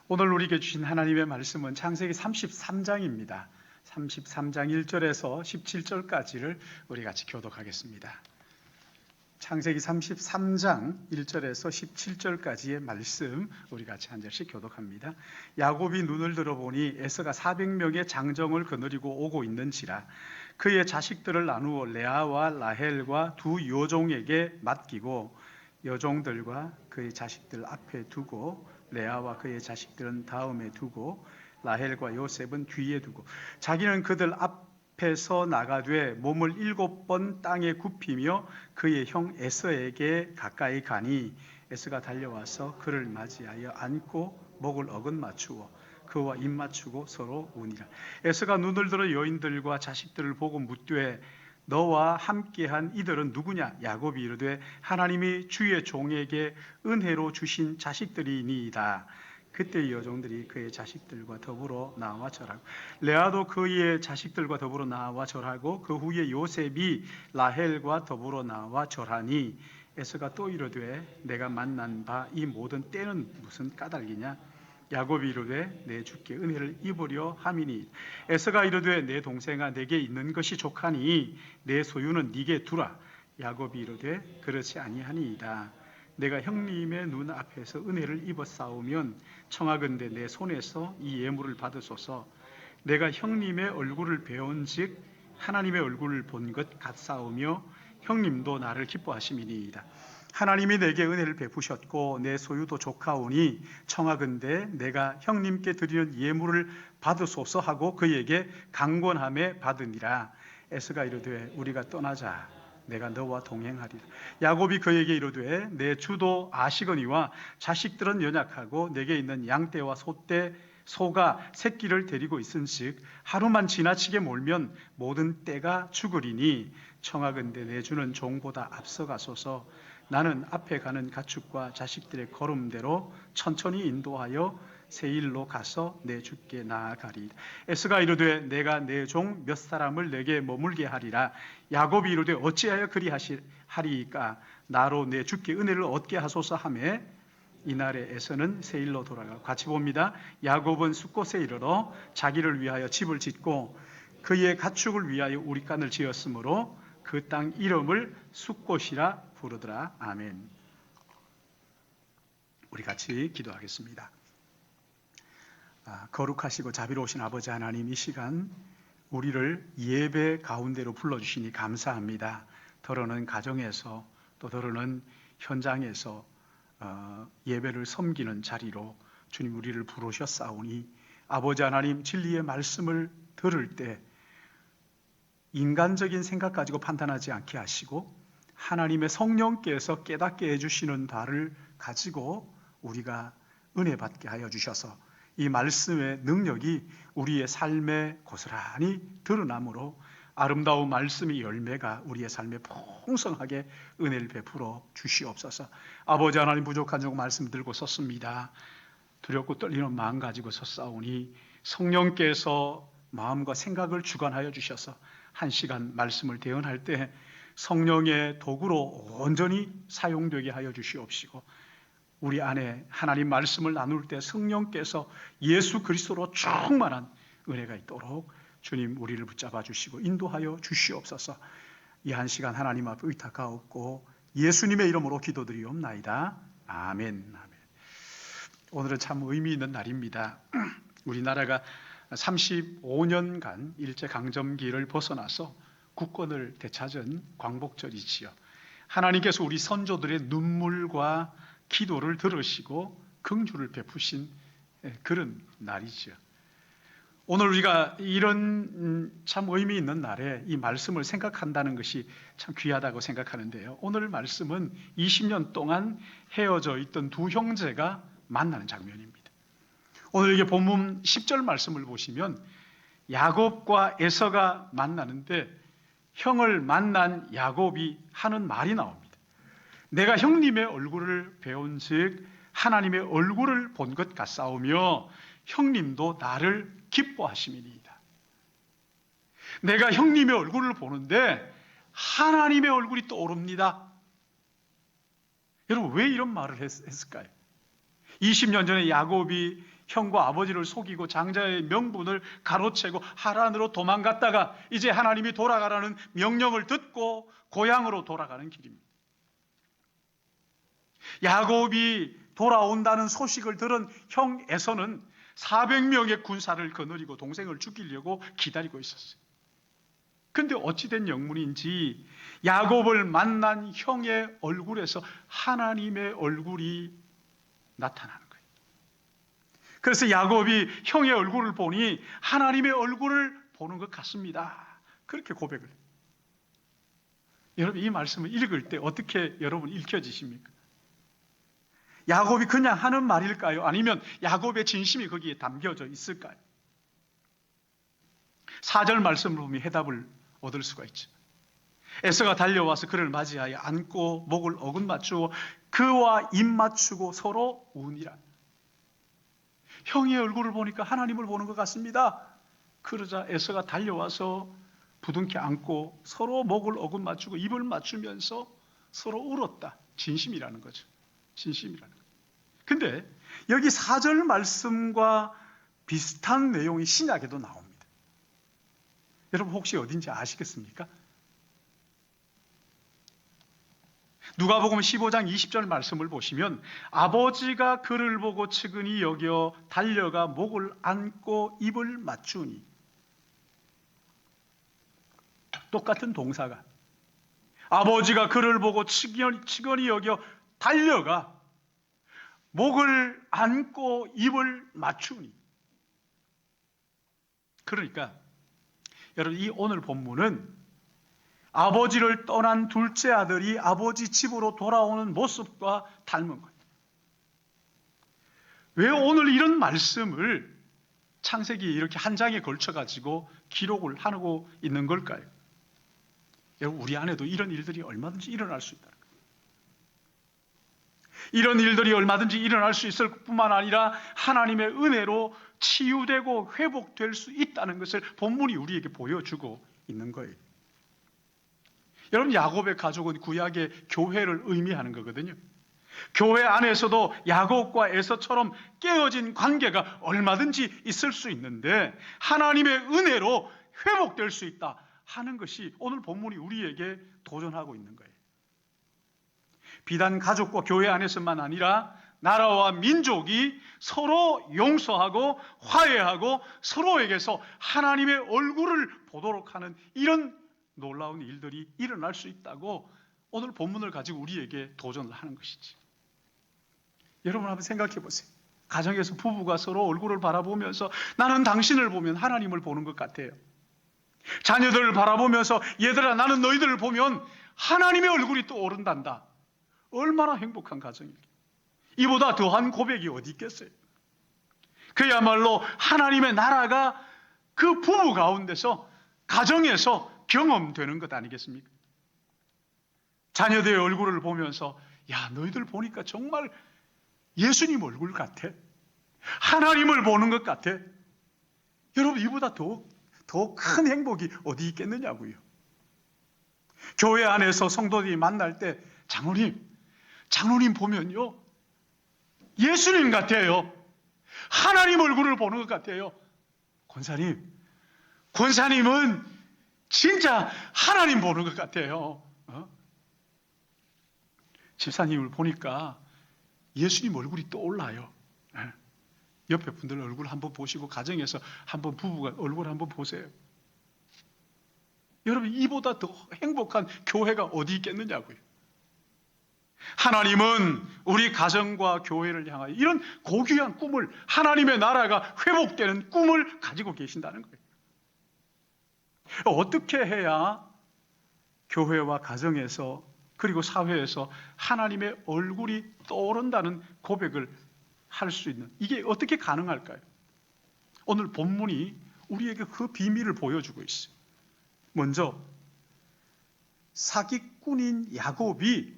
오늘 우리에게 주신 하나님의 말씀은 창세기 33장입니다. 33장 1절에서 17절까지를 우리 같이 교독하겠습니다. 창세기 33장 1절에서 17절까지의 말씀 우리 같이 한 절씩 교독합니다. 야곱이 눈을 들어보니 에서가 400명의 장정을 거느리고 오고 있는지라 그의 자식들을 나누어 레아와 라헬과 두 여종에게 맡기고 여종들과 그의 자식들 앞에 두고 레아와 그의 자식들은 다음에 두고 라헬과 요셉은 뒤에 두고 자기는 그들 앞에서 나가되 몸을 7번 땅에 굽히며 그의 형 에서에게 가까이 가니 에서가 달려와서 그를 맞이하여 안고 목을 어긋 맞추어 그와 입 맞추고 서로 우니라. 에서가 눈을 들어 여인들과 자식들을 보고 묻되 너와 함께한 이들은 누구냐? 야곱이 이르되 하나님이 주의 종에게 은혜로 주신 자식들이니이다. 그때 여종들이 그의 자식들과 더불어 나와 절하고 레아도 그의 자식들과 더불어 나와 절하고 그 후에 요셉이 라헬과 더불어 나와 절하니 에서가 또 이르되 내가 만난 바 이 모든 때는 무슨 까닭이냐? 야곱이 이르되 내 주께 은혜를 입으려 함이니 에서가 이르되 내 동생아 내게 있는 것이 족하니 내 소유는 네게 두라. 야곱이 이르되 그렇지 아니하니이다. 내가 형님의 눈 앞에서 은혜를 입었사오면 청하건대 내 손에서 이 예물을 받으소서. 내가 형님의 얼굴을 배운즉 하나님의 얼굴을 본 것 같사오며 형님도 나를 기뻐하심이니이다. 하나님이 내게 은혜를 베푸셨고 내 소유도 족하오니 청하건대 내가 형님께 드리는 예물을 받으소서 하고 그에게 강권함에 받으니라. 에서가 이르되 우리가 떠나자. 내가 너와 동행하리라. 야곱이 그에게 이르되 내 주도 아시거니와 자식들은 연약하고 내게 있는 양떼와 소떼 소가 새끼를 데리고 있은즉 하루만 지나치게 몰면 모든 떼가 죽으리니 청하건대 내 주는 종보다 앞서가소서. 나는 앞에 가는 가축과 자식들의 걸음대로 천천히 인도하여 세일로 가서 내 주께 나아가리이다. 에서가 이르되 내가 내 종 몇 사람을 내게 머물게 하리라. 야곱이 이르되 어찌하여 그리하리이까? 나로 내 주께 은혜를 얻게 하소서 하매 이날에 에서는 세일로 돌아가 같이 봅니다. 야곱은 숫곳에 이르러 자기를 위하여 집을 짓고 그의 가축을 위하여 우리간을 지었으므로 그 땅 이름을 숫곳이라 부르더라. 아멘. 우리 같이 기도하겠습니다. 거룩하시고 자비로우신 아버지 하나님, 이 시간 우리를 예배 가운데로 불러주시니 감사합니다. 더러는 가정에서 또 더러는 현장에서 예배를 섬기는 자리로 주님 우리를 부르셨사오니 아버지 하나님, 진리의 말씀을 들을 때 인간적인 생각 가지고 판단하지 않게 하시고 하나님의 성령께서 깨닫게 해주시는 바를 가지고 우리가 은혜 받게 하여 주셔서 이 말씀의 능력이 우리의 삶에 고스란히 드러나므로 아름다운 말씀의 열매가 우리의 삶에 풍성하게 은혜를 베풀어 주시옵소서. 아버지 하나님, 부족한 종 말씀 들고 섰습니다. 두렵고 떨리는 마음 가지고 섰사오니 성령께서 마음과 생각을 주관하여 주셔서 한 시간 말씀을 대언할 때 성령의 도구로 온전히 사용되게 하여 주시옵시고 우리 안에 하나님 말씀을 나눌 때 성령께서 예수 그리스도로 충만한 은혜가 있도록 주님 우리를 붙잡아 주시고 인도하여 주시옵소서. 이 한 시간 하나님 앞에 의탁하옵고 예수님의 이름으로 기도드리옵나이다. 아멘. 아멘. 오늘은 참 의미 있는 날입니다. 우리나라가 35년간 일제강점기를 벗어나서 국권을 되찾은 광복절이지요. 하나님께서 우리 선조들의 눈물과 기도를 들으시고 긍휼을 베푸신 그런 날이죠. 오늘 우리가 이런 참 의미 있는 날에 이 말씀을 생각한다는 것이 참 귀하다고 생각하는데요. 오늘 말씀은 20년 동안 헤어져 있던 두 형제가 만나는 장면입니다. 오늘 이게 본문 10절 말씀을 보시면 야곱과 에서가 만나는데 형을 만난 야곱이 하는 말이 나옵니다. 내가 형님의 얼굴을 배운즉 하나님의 얼굴을 본 것 같사오며 형님도 나를 기뻐하심이니이다. 내가 형님의 얼굴을 보는데 하나님의 얼굴이 떠오릅니다. 여러분, 왜 이런 말을 했을까요? 20년 전에 야곱이 형과 아버지를 속이고 장자의 명분을 가로채고 하란으로 도망갔다가 이제 하나님이 돌아가라는 명령을 듣고 고향으로 돌아가는 길입니다. 야곱이 돌아온다는 소식을 들은 형 에서는 400명의 군사를 거느리고 동생을 죽이려고 기다리고 있었어요. 근데 어찌된 영문인지 야곱을 만난 형의 얼굴에서 하나님의 얼굴이 나타나는 거예요. 그래서 야곱이 형의 얼굴을 보니 하나님의 얼굴을 보는 것 같습니다. 그렇게 고백을 해요. 여러분, 이 말씀을 읽을 때 어떻게 여러분 읽혀지십니까? 야곱이 그냥 하는 말일까요? 아니면 야곱의 진심이 거기에 담겨져 있을까요? 4절 말씀을 보면 해답을 얻을 수가 있죠. 에서가 달려와서 그를 맞이하여 안고 목을 어긋맞추고 그와 입 맞추고 서로 우니라. 형의 얼굴을 보니까 하나님을 보는 것 같습니다. 그러자 에서가 달려와서 부둥켜 안고 서로 목을 어긋맞추고 입을 맞추면서 서로 울었다. 진심이라는 거죠. 진심이라는 거죠. 근데 여기 4절 말씀과 비슷한 내용이 신약에도 나옵니다. 여러분 혹시 어딘지 아시겠습니까? 누가복음 15장 20절 말씀을 보시면 아버지가 그를 보고 측은히 여겨 달려가 목을 안고 입을 맞추니, 똑같은 동사가 아버지가 그를 보고 측은히 여겨 달려가 목을 안고 입을 맞추니. 그러니까 여러분, 이 오늘 본문은 아버지를 떠난 둘째 아들이 아버지 집으로 돌아오는 모습과 닮은 거예요. 왜 오늘 이런 말씀을 창세기 이렇게 한 장에 걸쳐가지고 기록을 하고 있는 걸까요? 여러분, 우리 안에도 이런 일들이 얼마든지 일어날 수 있다. 이런 일들이 얼마든지 일어날 수 있을 뿐만 아니라 하나님의 은혜로 치유되고 회복될 수 있다는 것을 본문이 우리에게 보여주고 있는 거예요. 여러분, 야곱의 가족은 구약의 교회를 의미하는 거거든요. 교회 안에서도 야곱과 에서처럼 깨어진 관계가 얼마든지 있을 수 있는데 하나님의 은혜로 회복될 수 있다 하는 것이 오늘 본문이 우리에게 도전하고 있는 거예요. 비단 가족과 교회 안에서만 아니라 나라와 민족이 서로 용서하고 화해하고 서로에게서 하나님의 얼굴을 보도록 하는 이런 놀라운 일들이 일어날 수 있다고 오늘 본문을 가지고 우리에게 도전을 하는 것이지. 여러분 한번 생각해 보세요. 가정에서 부부가 서로 얼굴을 바라보면서 나는 당신을 보면 하나님을 보는 것 같아요. 자녀들을 바라보면서 얘들아 나는 너희들을 보면 하나님의 얼굴이 또 오른단다. 얼마나 행복한 가정일까. 이보다 더한 고백이 어디 있겠어요. 그야말로 하나님의 나라가 그 부부 가운데서 가정에서 경험되는 것 아니겠습니까? 자녀들의 얼굴을 보면서 야 너희들 보니까 정말 예수님 얼굴 같아. 하나님을 보는 것 같아. 여러분 이보다 더 큰 행복이 어디 있겠느냐고요. 교회 안에서 성도들이 만날 때 장로님 보면요 예수님 같아요. 하나님 얼굴을 보는 것 같아요. 권사님은 진짜 하나님 보는 것 같아요. 집사님을 보니까 예수님 얼굴이 떠올라요. 옆에 분들 얼굴 한번 보시고 가정에서 한번 부부가 얼굴 한번 보세요. 여러분 이보다 더 행복한 교회가 어디 있겠느냐고요. 하나님은 우리 가정과 교회를 향하여 이런 고귀한 꿈을, 하나님의 나라가 회복되는 꿈을 가지고 계신다는 거예요. 어떻게 해야 교회와 가정에서 그리고 사회에서 하나님의 얼굴이 떠오른다는 고백을 할 수 있는, 이게 어떻게 가능할까요? 오늘 본문이 우리에게 그 비밀을 보여주고 있어요. 먼저 사기꾼인 야곱이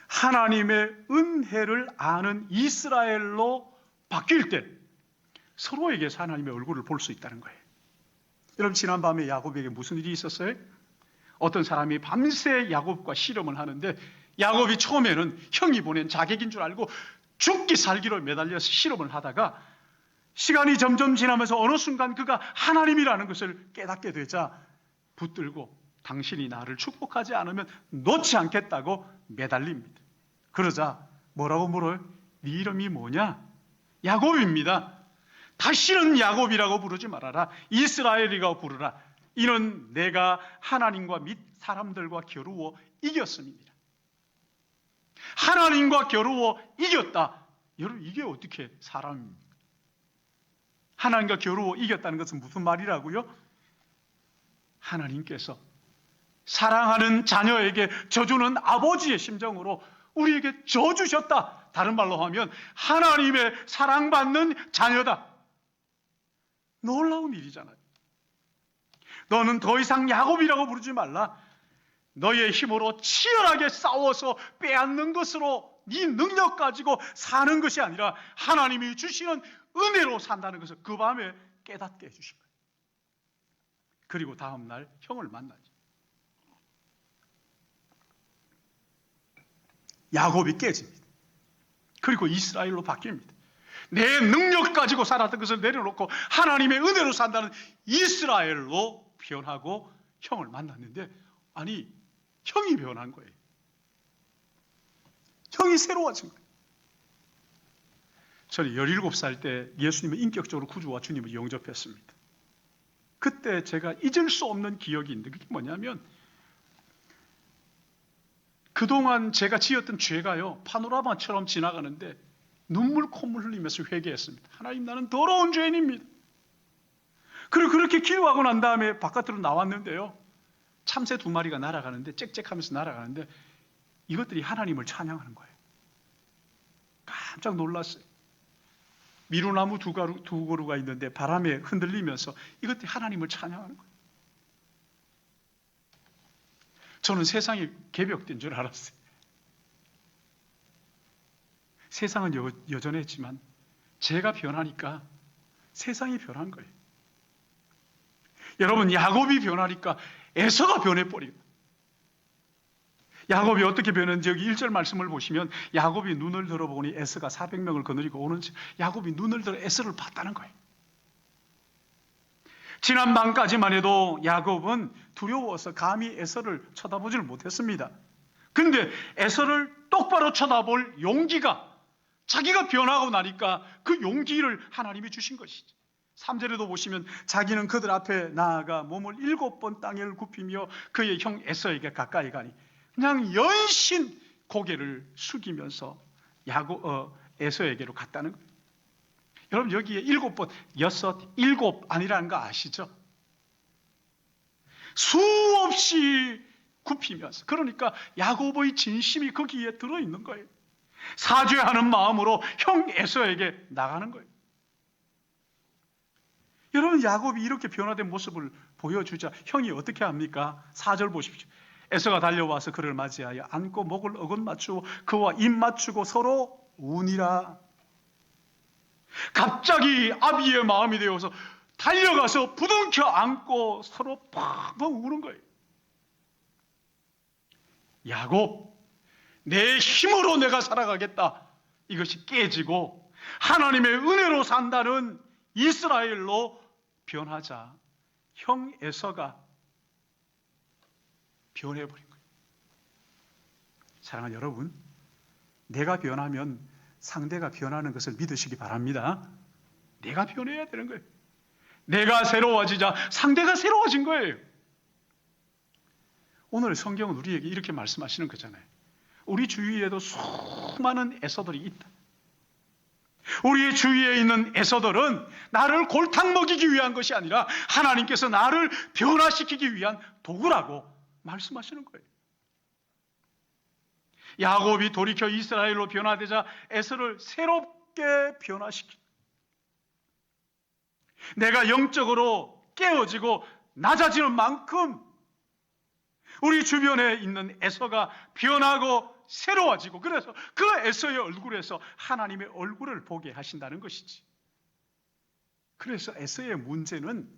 하나님의 은혜를 아는 이스라엘로 바뀔 때 서로에게서 하나님의 얼굴을 볼 수 있다는 거예요. 여러분 지난밤에 야곱에게 무슨 일이 있었어요? 어떤 사람이 밤새 야곱과 씨름을 하는데 야곱이 처음에는 형이 보낸 자객인 줄 알고 죽기 살기로 매달려서 씨름을 하다가 시간이 점점 지나면서 어느 순간 그가 하나님이라는 것을 깨닫게 되자 붙들고 당신이 나를 축복하지 않으면 놓지 않겠다고 매달립니다. 그러자 뭐라고 물어요? 네 이름이 뭐냐? 야곱입니다. 다시는 야곱이라고 부르지 말아라. 이스라엘이라고 부르라. 이는 내가 하나님과 및 사람들과 겨루어 이겼습니다. 하나님과 겨루어 이겼다. 여러분, 이게 어떻게 사람입니까? 하나님과 겨루어 이겼다는 것은 무슨 말이라고요? 하나님께서 사랑하는 자녀에게 져주는 아버지의 심정으로 우리에게 져주셨다. 다른 말로 하면 하나님의 사랑받는 자녀다. 놀라운 일이잖아요. 너는 더 이상 야곱이라고 부르지 말라. 너의 힘으로 치열하게 싸워서 빼앗는 것으로 네 능력 가지고 사는 것이 아니라 하나님이 주시는 은혜로 산다는 것을 그 밤에 깨닫게 해주신 거예요. 그리고 다음 날 형을 만나죠. 야곱이 깨집니다. 그리고 이스라엘로 바뀝니다. 내 능력 가지고 살았던 것을 내려놓고 하나님의 은혜로 산다는 이스라엘로 변하고 형을 만났는데, 아니, 형이 변한 거예요. 형이 새로워진 거예요. 저는 17살 때 예수님을 인격적으로 구주와 주님을 영접했습니다. 그때 제가 잊을 수 없는 기억이 있는데, 그게 뭐냐면 그동안 제가 지었던 죄가요, 파노라마처럼 지나가는데 눈물 콧물 흘리면서 회개했습니다. 하나님, 나는 더러운 죄인입니다. 그리고 그렇게 기도하고 난 다음에 바깥으로 나왔는데요, 참새 2마리가 날아가는데, 짹짹하면서 날아가는데 이것들이 하나님을 찬양하는 거예요. 깜짝 놀랐어요. 미루나무 두 그루가 있는데 바람에 흔들리면서 이것들이 하나님을 찬양하는 거예요. 저는 세상이 개벽된 줄 알았어요. 세상은 여전했지만 제가 변하니까 세상이 변한 거예요. 여러분, 야곱이 변하니까 에서가 변해버립니다. 야곱이 어떻게 변했는지 여기 1절 말씀을 보시면 야곱이 눈을 들어보니 에서가 400명을 거느리고 오는지, 야곱이 눈을 들어 에서를 봤다는 거예요. 지난 밤까지만 해도 야곱은 두려워서 감히 에서를 쳐다보지를 못했습니다. 그런데 에서를 똑바로 쳐다볼 용기가, 자기가 변하고 나니까 그 용기를 하나님이 주신 것이죠. 3절에도 보시면 자기는 그들 앞에 나아가 몸을 7번 땅에 굽히며 그의 형 에서에게 가까이 가니 그냥 연신 고개를 숙이면서 에서에게로 갔다는 거예요. 여러분, 여기에 7번, 6, 7 아니라는 거 아시죠? 수없이 굽히면서, 그러니까 야곱의 진심이 거기에 들어있는 거예요. 사죄하는 마음으로 형 에서에게 나가는 거예요. 여러분, 야곱이 이렇게 변화된 모습을 보여주자 형이 어떻게 합니까? 4절 보십시오. 에서가 달려와서 그를 맞이하여 안고 목을 어긋 맞추고 그와 입 맞추고 서로 우니라. 갑자기 아비의 마음이 되어서 달려가서 부둥켜 안고 서로 팡팡 우는 거예요. 야곱, 내 힘으로 내가 살아가겠다, 이것이 깨지고 하나님의 은혜로 산다는 이스라엘로 변하자 형 에서가 변해버린 거예요. 사랑하는 여러분, 내가 변하면 상대가 변하는 것을 믿으시기 바랍니다. 내가 변해야 되는 거예요. 내가 새로워지자 상대가 새로워진 거예요. 오늘 성경은 우리에게 이렇게 말씀하시는 거잖아요. 우리 주위에도 수많은 에서들이 있다. 우리의 주위에 있는 에서들은 나를 골탕 먹이기 위한 것이 아니라 하나님께서 나를 변화시키기 위한 도구라고 말씀하시는 거예요. 야곱이 돌이켜 이스라엘로 변화되자 에서를 새롭게 변화시키, 내가 영적으로 깨어지고 낮아지는 만큼 우리 주변에 있는 에서가 변하고 새로워지고, 그래서 그 에서의 얼굴에서 하나님의 얼굴을 보게 하신다는 것이지. 그래서 에서의 문제는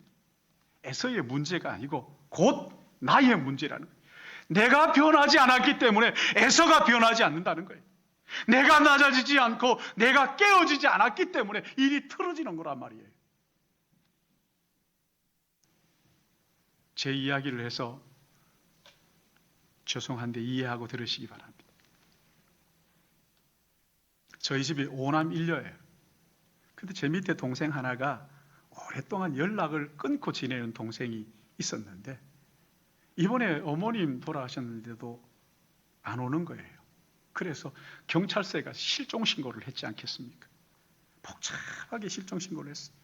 에서의 문제가 아니고 곧 나의 문제라는 거예요. 내가 변하지 않았기 때문에 에서가 변하지 않는다는 거예요. 내가 낮아지지 않고 내가 깨어지지 않았기 때문에 일이 틀어지는 거란 말이에요. 제 이야기를 해서 죄송한데 이해하고 들으시기 바랍니다. 저희 집이 5남 1녀예요. 근데 제 밑에 동생 하나가 오랫동안 연락을 끊고 지내는 동생이 있었는데 이번에 어머님 돌아가셨는데도 안 오는 거예요. 그래서 경찰서에 가서 실종신고를 했지 않겠습니까? 복잡하게 실종신고를 했어요.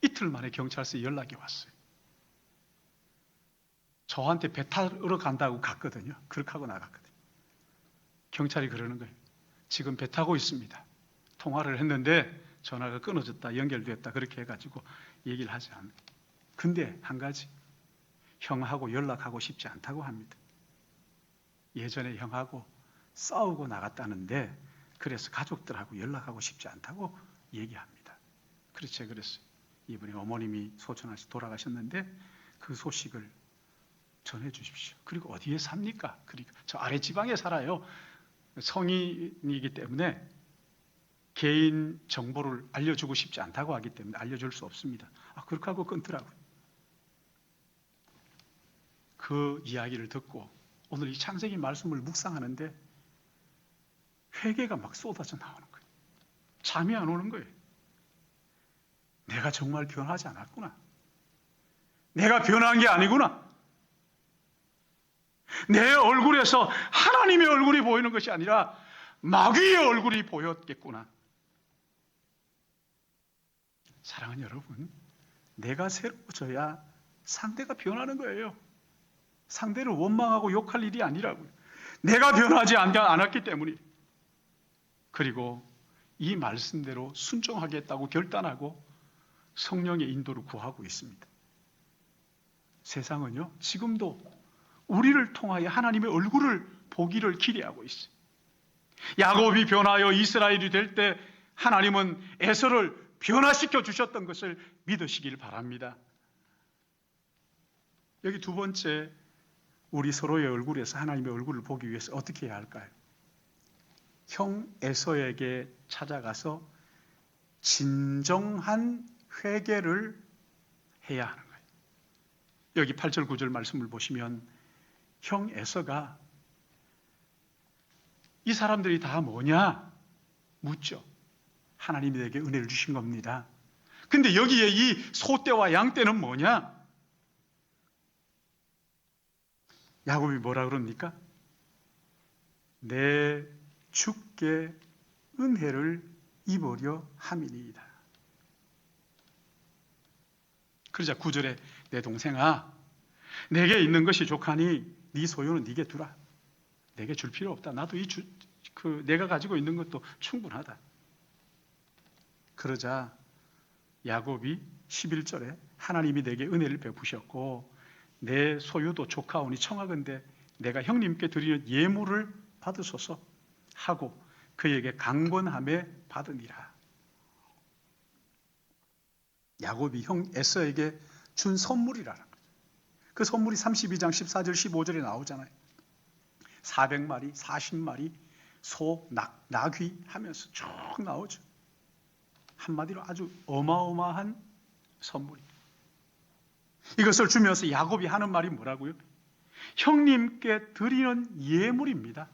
이틀 만에 경찰서에 연락이 왔어요. 저한테 배 타러 간다고 갔거든요. 그렇게 하고 나갔거든요. 경찰이 그러는 거예요. 지금 배 타고 있습니다. 통화를 했는데 전화가 끊어졌다, 연결됐다 그렇게 해가지고 얘기를 하지 않아요. 근데 한 가지, 형하고 연락하고 싶지 않다고 합니다. 예전에 형하고 싸우고 나갔다는데 그래서 가족들하고 연락하고 싶지 않다고 얘기합니다. 그렇지 그랬어요. 이분이 어머님이 소천하시 돌아가셨는데 그 소식을 전해 주십시오. 그리고 어디에 삽니까? 그러니까 저 아래 지방에 살아요. 성인이기 때문에 개인 정보를 알려주고 싶지 않다고 하기 때문에 알려줄 수 없습니다. 그렇게 하고 끊더라고요. 그 이야기를 듣고 오늘 이 창세기 말씀을 묵상하는데 회개가 막 쏟아져 나오는 거예요. 잠이 안 오는 거예요. 내가 정말 변하지 않았구나. 내가 변한 게 아니구나. 내 얼굴에서 하나님의 얼굴이 보이는 것이 아니라 마귀의 얼굴이 보였겠구나. 사랑하는 여러분, 내가 새로워져야 상대가 변하는 거예요. 상대를 원망하고 욕할 일이 아니라고요. 내가 변하지 않았기 때문에. 그리고 이 말씀대로 순종하겠다고 결단하고 성령의 인도를 구하고 있습니다. 세상은요, 지금도 우리를 통하여 하나님의 얼굴을 보기를 기대하고 있어요. 야곱이 변하여 이스라엘이 될 때 하나님은 에서를 변화시켜 주셨던 것을 믿으시길 바랍니다. 여기 두 번째, 우리 서로의 얼굴에서 하나님의 얼굴을 보기 위해서 어떻게 해야 할까요? 형 에서에게 찾아가서 진정한 회개를 해야 하는 거예요. 여기 8절 9절 말씀을 보시면 형 에서가 이 사람들이 다 뭐냐 묻죠. 하나님이 내게 은혜를 주신 겁니다. 근데 여기에 이 소떼와 양떼는 뭐냐? 야곱이 뭐라 그럽니까? 내 주께 은혜를 입으려 함이니이다. 그러자 9절에 내 동생아, 내게 있는 것이 족하니 네 소유는 네게 두라. 내게 줄 필요 없다. 나도 내가 가지고 있는 것도 충분하다. 그러자 야곱이 11절에 하나님이 내게 은혜를 베푸셨고 내 소유도 족하오니 청하건대 내가 형님께 드리는 예물을 받으소서 하고 그에게 강권함에 받으니라. 야곱이 형 에서에게 준 선물이라는 거죠. 그 선물이 32장 14절 15절에 나오잖아요. 400마리, 40마리, 소, 나귀 하면서 쭉 나오죠. 한마디로 아주 어마어마한 선물이. 이것을 주면서 야곱이 하는 말이 뭐라고요? 형님께 드리는 예물입니다.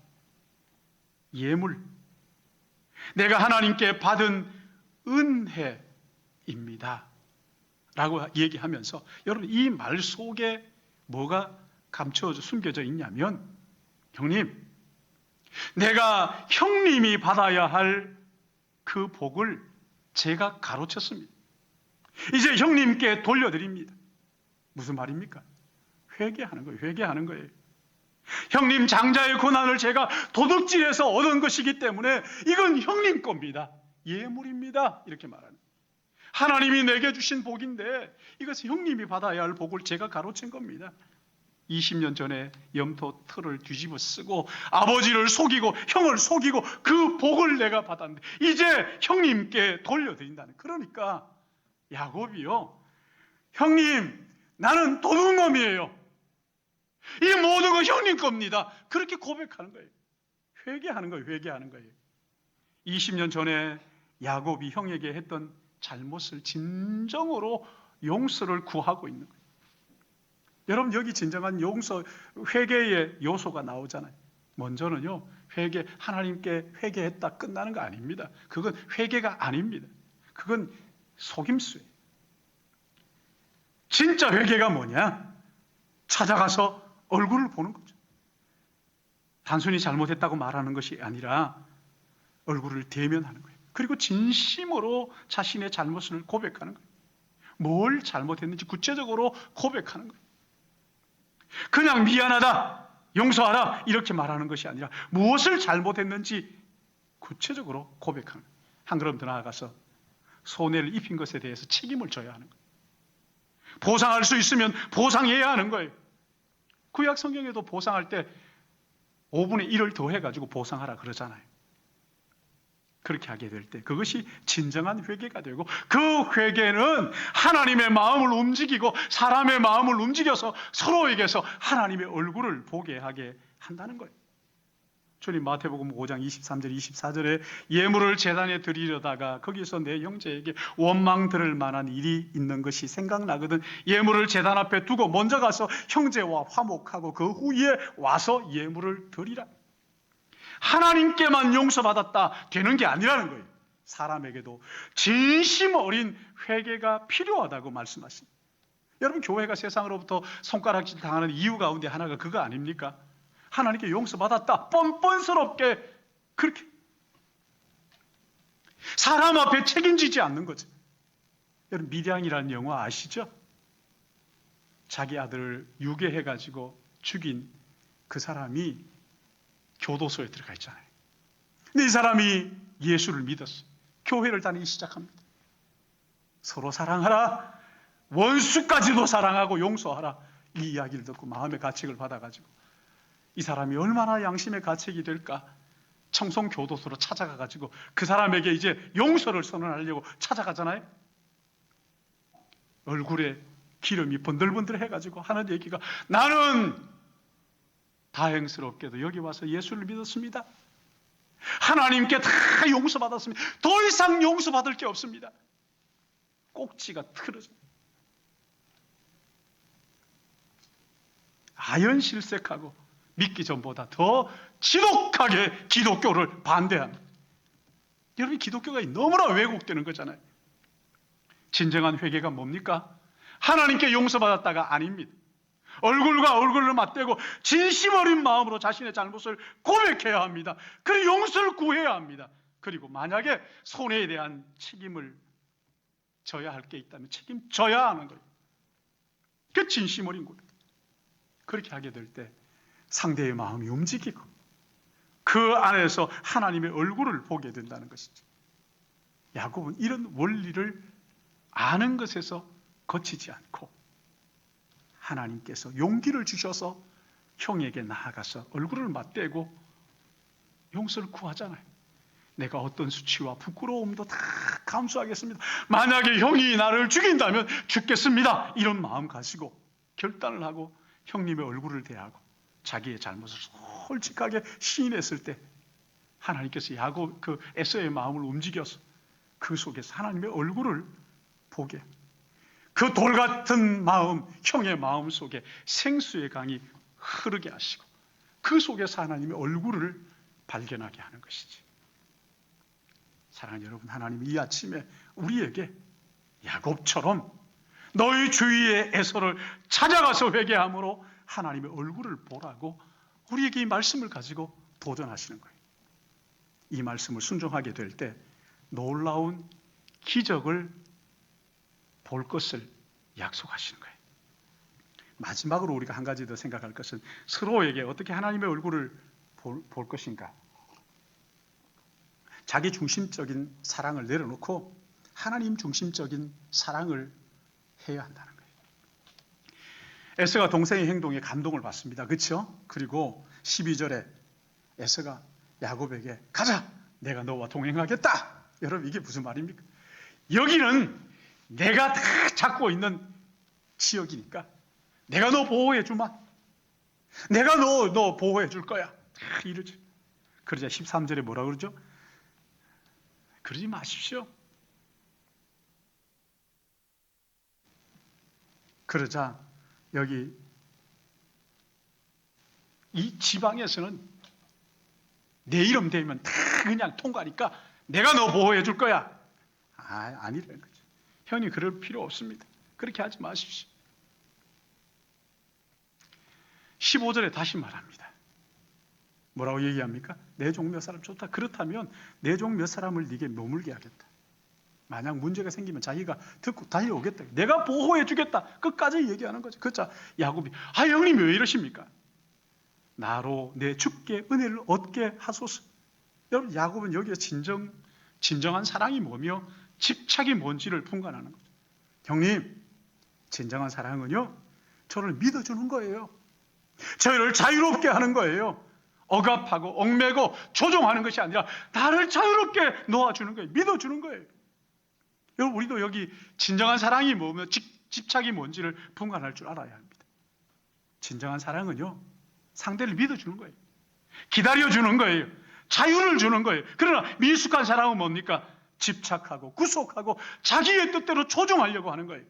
예물. 내가 하나님께 받은 은혜입니다. 라고 얘기하면서 여러분 이 말 속에 뭐가 숨겨져 있냐면 형님, 내가 형님이 받아야 할 그 복을 제가 가로챘습니다. 이제 형님께 돌려드립니다. 무슨 말입니까? 회개하는 거예요. 회개하는 거예요. 형님 장자의 고난을 제가 도둑질해서 얻은 것이기 때문에 이건 형님 겁니다. 예물입니다. 이렇게 말하는. 하나님이 내게 주신 복인데 이것은 형님이 받아야 할 복을 제가 가로챈 겁니다. 20년 전에 염소 털을 뒤집어 쓰고 아버지를 속이고 형을 속이고 그 복을 내가 받았는데 이제 형님께 돌려드린다는. 그러니까 야곱이요, 형님 나는 도둑놈이에요. 이 모든 건 형님 겁니다. 그렇게 고백하는 거예요. 회개하는 거예요. 회개하는 거예요. 20년 전에 야곱이 형에게 했던 잘못을 진정으로 용서를 구하고 있는 거예요. 여러분, 여기 진정한 용서, 회개의 요소가 나오잖아요. 먼저는요, 하나님께 회개했다 끝나는 거 아닙니다. 그건 회개가 아닙니다. 그건 속임수예요. 진짜 회개가 뭐냐? 찾아가서 얼굴을 보는 거죠. 단순히 잘못했다고 말하는 것이 아니라 얼굴을 대면하는 거예요. 그리고 진심으로 자신의 잘못을 고백하는 거예요. 뭘 잘못했는지 구체적으로 고백하는 거예요. 그냥 미안하다, 용서하라 이렇게 말하는 것이 아니라 무엇을 잘못했는지 구체적으로 고백하는 거예요. 한 걸음 더 나아가서 손해를 입힌 것에 대해서 책임을 져야 하는 거예요. 보상할 수 있으면 보상해야 하는 거예요. 구약 성경에도 보상할 때 5분의 1을 더해가지고 보상하라 그러잖아요. 그렇게 하게 될 때 그것이 진정한 회개가 되고, 그 회개는 하나님의 마음을 움직이고 사람의 마음을 움직여서 서로에게서 하나님의 얼굴을 보게 하게 한다는 거예요. 주님 마태복음 5장 23절 24절에 예물을 제단에 드리려다가 거기서 내 형제에게 원망 들을 만한 일이 있는 것이 생각나거든 예물을 제단 앞에 두고 먼저 가서 형제와 화목하고 그 후에 와서 예물을 드리라. 하나님께만 용서받았다 되는 게 아니라는 거예요. 사람에게도 진심 어린 회개가 필요하다고 말씀하십니다. 여러분, 교회가 세상으로부터 손가락질 당하는 이유 가운데 하나가 그거 아닙니까? 하나님께 용서받았다 뻔뻔스럽게 그렇게 사람 앞에 책임지지 않는 거죠. 여러분, 미량이라는 영화 아시죠? 자기 아들을 유괴해가지고 죽인 그 사람이 교도소에 들어가 있잖아요. 근데 이 사람이 예수를 믿었어요. 교회를 다니기 시작합니다. 서로 사랑하라, 원수까지도 사랑하고 용서하라, 이 이야기를 듣고 마음의 가책을 받아가지고 이 사람이 얼마나 양심의 가책이 될까, 청송교도소로 찾아가가지고 그 사람에게 이제 용서를 선언하려고 찾아가잖아요. 얼굴에 기름이 번들번들 해가지고 하는 얘기가, 나는 다행스럽게도 여기 와서 예수를 믿었습니다. 하나님께 다 용서받았습니다. 더 이상 용서받을 게 없습니다. 꼭지가 틀어져. 아연실색하고 믿기 전보다 더 지독하게 기독교를 반대합니다. 여러분, 기독교가 너무나 왜곡되는 거잖아요. 진정한 회개가 뭡니까? 하나님께 용서받았다가 아닙니다. 얼굴과 얼굴을 맞대고 진심 어린 마음으로 자신의 잘못을 고백해야 합니다. 그리고 용서를 구해야 합니다. 그리고 만약에 손해에 대한 책임을 져야 할 게 있다면 책임져야 하는 거예요. 그게 진심 어린 거예요. 그렇게 하게 될 때 상대의 마음이 움직이고 그 안에서 하나님의 얼굴을 보게 된다는 것이죠. 야곱은 이런 원리를 아는 것에서 거치지 않고 하나님께서 용기를 주셔서 형에게 나아가서 얼굴을 맞대고 용서를 구하잖아요. 내가 어떤 수치와 부끄러움도 다 감수하겠습니다. 만약에 형이 나를 죽인다면 죽겠습니다. 이런 마음 가지고 결단을 하고 형님의 얼굴을 대하고 자기의 잘못을 솔직하게 시인했을 때 하나님께서 야곱 그 에서의 마음을 움직여서 그 속에서 하나님의 얼굴을 보게, 그 돌 같은 마음, 형의 마음 속에 생수의 강이 흐르게 하시고 그 속에서 하나님의 얼굴을 발견하게 하는 것이지. 사랑하는 여러분, 하나님이 이 아침에 우리에게 야곱처럼 너희 주위의 에서를 찾아가서 회개함으로 하나님의 얼굴을 보라고 우리에게 이 말씀을 가지고 도전하시는 거예요. 이 말씀을 순종하게 될 때 놀라운 기적을 볼 것을 약속하시는 거예요. 마지막으로 우리가 한 가지 더 생각할 것은 서로에게 어떻게 하나님의 얼굴을 볼 것인가. 자기 중심적인 사랑을 내려놓고 하나님 중심적인 사랑을 해야 한다는 거예요. 에서가 동생의 행동에 감동을 받습니다. 그렇죠? 그리고 12절에 에서가 야곱에게 가자, 내가 너와 동행하겠다. 여러분, 이게 무슨 말입니까? 여기는 내가 다 잡고 있는 지역이니까 내가 너 보호해 주마. 내가 너 보호해 줄 거야. 이러지. 그러자 13절에 뭐라 그러죠? 그러지 마십시오. 그러자 여기 이 지방에서는 내 이름 대면 다 그냥 통과하니까 내가 너 보호해 줄 거야. 아니라는 거죠. 형님, 그럴 필요 없습니다. 그렇게 하지 마십시오. 15절에 다시 말합니다. 뭐라고 얘기합니까? 내 종 몇 사람 좋다. 그렇다면 내 종 몇 사람을 네게 머물게 하겠다. 만약 문제가 생기면 자기가 듣고 달려오겠다. 내가 보호해 주겠다. 끝까지 얘기하는 거죠. 그렇죠? 야곱이 형님 왜 이러십니까? 나로 내 주께 은혜를 얻게 하소서. 여러분, 야곱은 여기에 진정한 사랑이 뭐며 집착이 뭔지를 분간하는 거죠. 형님, 진정한 사랑은요, 저를 믿어주는 거예요. 저희를 자유롭게 하는 거예요. 억압하고 얽매고 조종하는 것이 아니라 나를 자유롭게 놓아주는 거예요. 믿어주는 거예요. 여러분, 우리도 여기 진정한 사랑이 뭐며 집착이 뭔지를 분간할 줄 알아야 합니다. 진정한 사랑은요, 상대를 믿어주는 거예요. 기다려주는 거예요. 자유를 주는 거예요. 그러나 미숙한 사랑은 뭡니까? 집착하고 구속하고 자기의 뜻대로 조종하려고 하는 거예요.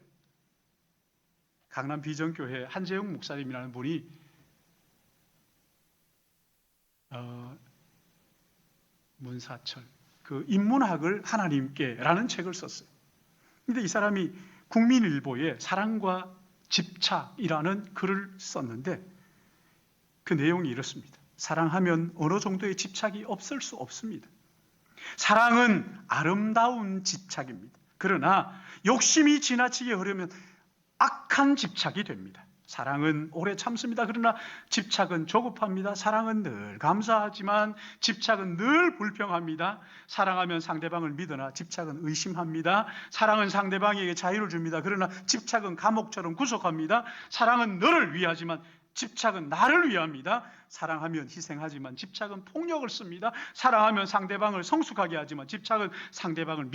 강남 비전교회 한재영 목사님이라는 분이 문사철 그 인문학을 하나님께라는 책을 썼어요. 근데 이 사람이 국민일보에 사랑과 집착이라는 글을 썼는데 그 내용이 이렇습니다. 사랑하면 어느 정도의 집착이 없을 수 없습니다. 사랑은 아름다운 집착입니다. 그러나 욕심이 지나치게 흐르면 악한 집착이 됩니다. 사랑은 오래 참습니다. 그러나 집착은 조급합니다. 사랑은 늘 감사하지만 집착은 늘 불평합니다. 사랑하면 상대방을 믿으나 집착은 의심합니다. 사랑은 상대방에게 자유를 줍니다. 그러나 집착은 감옥처럼 구속합니다. 사랑은 너를 위하지만 집착은 나를 위합니다. 사랑하면 희생하지만 집착은 폭력을 씁니다. 사랑하면 상대방을 성숙하게 하지만 집착은 상대방을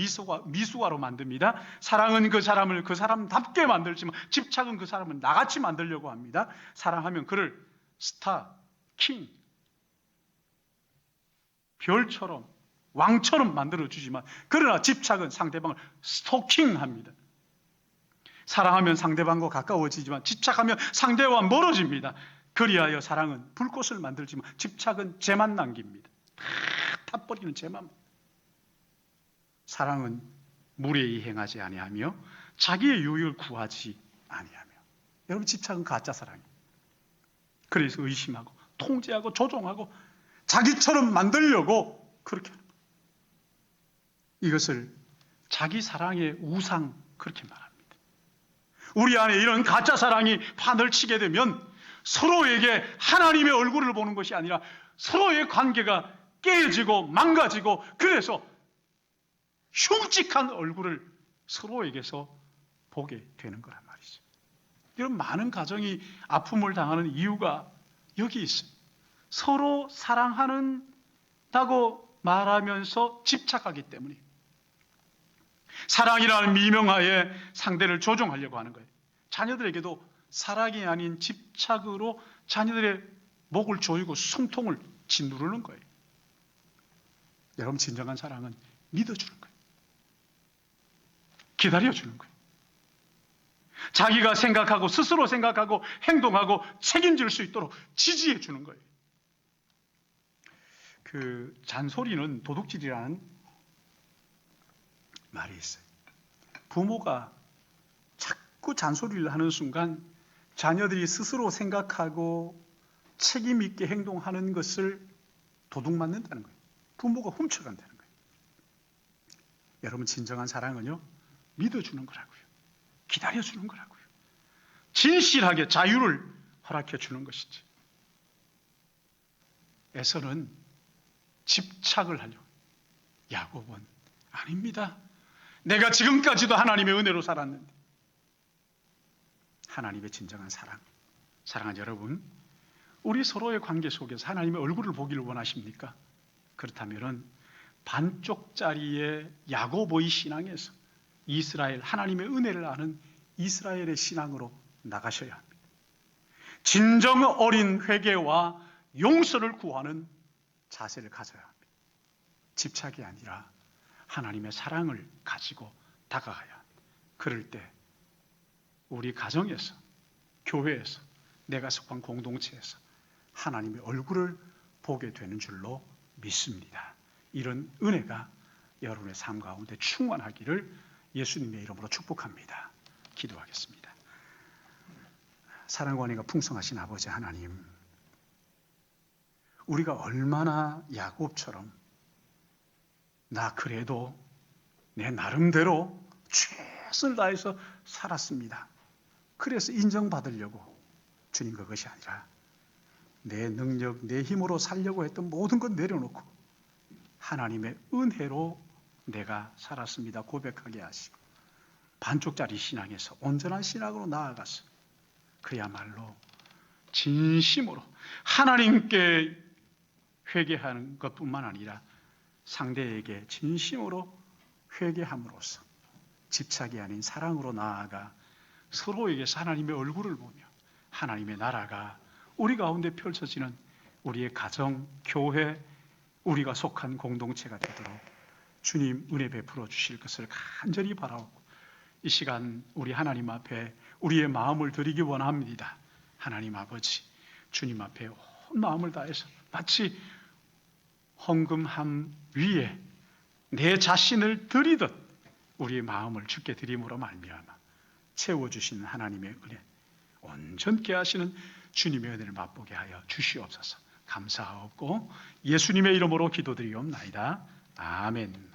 미숙아로 만듭니다. 사랑은 그 사람을 그 사람답게 만들지만 집착은 그 사람을 나같이 만들려고 합니다. 사랑하면 그를 스타, 킹, 별처럼 왕처럼 만들어주지만 그러나 집착은 상대방을 스토킹합니다. 사랑하면 상대방과 가까워지지만 집착하면 상대와 멀어집니다. 그리하여 사랑은 불꽃을 만들지만 집착은 재만 남깁니다. 다 타버리는 재만. 사랑은 무례히 행하지 아니하며 자기의 유익을 구하지 아니하며. 여러분, 집착은 가짜 사랑이에요. 그래서 의심하고 통제하고 조종하고 자기처럼 만들려고 그렇게 하는 거예요. 이것을 자기 사랑의 우상 그렇게 말합니다. 우리 안에 이런 가짜 사랑이 판을 치게 되면 서로에게 하나님의 얼굴을 보는 것이 아니라 서로의 관계가 깨지고 망가지고 그래서 흉측한 얼굴을 서로에게서 보게 되는 거란 말이죠. 이런 많은 가정이 아픔을 당하는 이유가 여기 있어요. 서로 사랑한다고 말하면서 집착하기 때문이에요. 사랑이라는 미명하에 상대를 조종하려고 하는 거예요. 자녀들에게도 사랑이 아닌 집착으로 자녀들의 목을 조이고 숨통을 짓누르는 거예요. 여러분, 진정한 사랑은 믿어주는 거예요. 기다려주는 거예요. 자기가 생각하고 스스로 생각하고 행동하고 책임질 수 있도록 지지해 주는 거예요. 그 잔소리는 도둑질이라는 말이 있어요. 부모가 자꾸 잔소리를 하는 순간 자녀들이 스스로 생각하고 책임 있게 행동하는 것을 도둑 맞는다는 거예요. 부모가 훔쳐간다는 거예요. 여러분, 진정한 사랑은요, 믿어주는 거라고요. 기다려주는 거라고요. 진실하게 자유를 허락해 주는 것이지. 에서는 집착을 하려고. 야곱은 아닙니다. 내가 지금까지도 하나님의 은혜로 살았는데. 하나님의 진정한 사랑. 사랑하는 여러분, 우리 서로의 관계 속에서 하나님의 얼굴을 보기를 원하십니까? 그렇다면 반쪽짜리의 야고보의 신앙에서 이스라엘, 하나님의 은혜를 아는 이스라엘의 신앙으로 나가셔야 합니다. 진정 어린 회개와 용서를 구하는 자세를 가져야 합니다. 집착이 아니라 하나님의 사랑을 가지고 다가가야 합니다. 그럴 때 우리 가정에서, 교회에서, 내가 속한 공동체에서 하나님의 얼굴을 보게 되는 줄로 믿습니다. 이런 은혜가 여러분의 삶 가운데 충만하기를 예수님의 이름으로 축복합니다. 기도하겠습니다. 사랑과 은혜가 풍성하신 아버지 하나님, 우리가 얼마나 야곱처럼 나 그래도 내 나름대로 최선을 다해서 살았습니다. 그래서 인정받으려고, 주님, 그것이 아니라 내 능력, 내 힘으로 살려고 했던 모든 것 내려놓고 하나님의 은혜로 내가 살았습니다 고백하게 하시고, 반쪽짜리 신앙에서 온전한 신앙으로 나아가서 그야말로 진심으로 하나님께 회개하는 것뿐만 아니라 상대에게 진심으로 회개함으로써 집착이 아닌 사랑으로 나아가 서로에게서 하나님의 얼굴을 보며 하나님의 나라가 우리 가운데 펼쳐지는 우리의 가정, 교회, 우리가 속한 공동체가 되도록 주님 은혜 베풀어 주실 것을 간절히 바라옵고, 이 시간 우리 하나님 앞에 우리의 마음을 드리기 원합니다. 하나님 아버지, 주님 앞에 온 마음을 다해서 마치 헌금함 위에 내 자신을 드리듯 우리의 마음을 주께 드림으로 말미암아 채워주시는 하나님의 은혜, 온전케 하시는 주님의 은혜를 맛보게 하여 주시옵소서. 감사하옵고 예수님의 이름으로 기도드리옵나이다. 아멘.